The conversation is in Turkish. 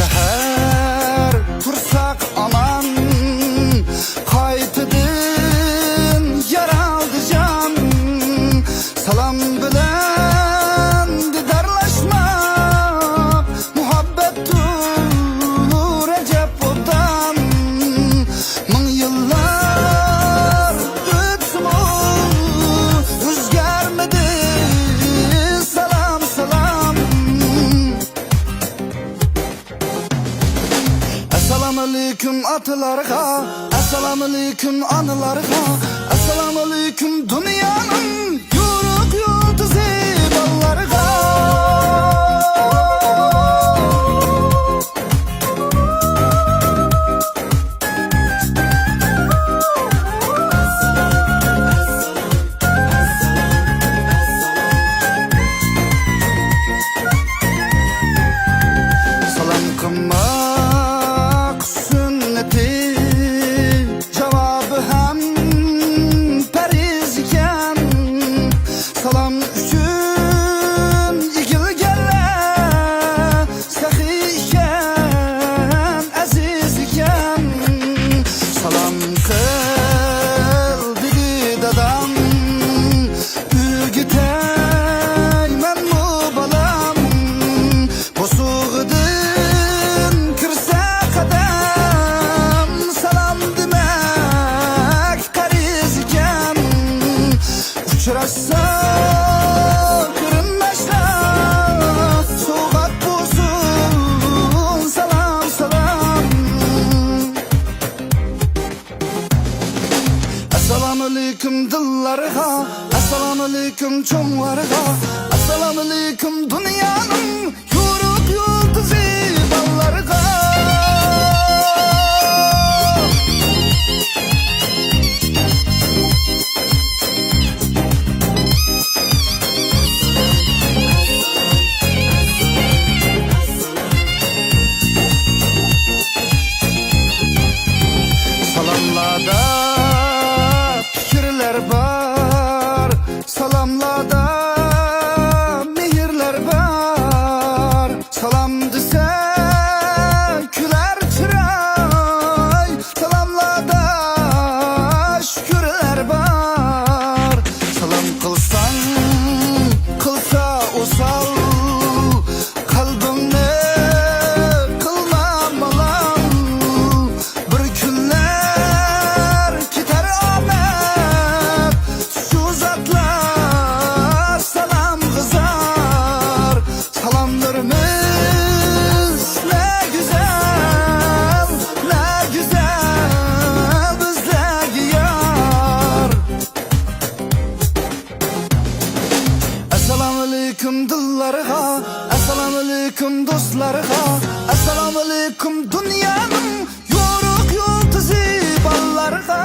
seher tursak aman, qaytidin yaraldı can. Salam bilen didarlaşmak, muhabbettur Recep Odan. Ming yıllar ötümü özgermedi, salam salam. Assalamu alaikum atalarga, assalamu alaikum analarga, assalamu alaikum dünyanın yuruk yurtuzi ballarga. Salam kılmak sünneti, cevabı hem periz iken. Salam üçün igilgelle, sehi iken, aziz iken. Salam kıl dili dadam, ürgüteymen mu balam. Bosuğudun kırsa kadam, salam demek kariz iken. Uçurasa kırınmaşla, soğuk bulsun salam salam. Assalamu alaikum dillarga, assalamu alaikum çoğlarga, assalamu alaikum dünyanın yuruk yurtuzi ballarga. Salamlarda fikirler var, salamlarda mehirler var. Salam dese küler çıray, salamlarda şükürler var. Salam kılsan kılsa usal, kalbimni kılma malam. Bir günler gider Ahmet, şu zatlar salam kızar. Salamlarımız ne güzel, ne güzel bizlerge yar. Assalamu alaikum dillarga, assalamu alaikum dostlarga, assalamu alaikum dünyanın yuruk yurtuzi ballarga.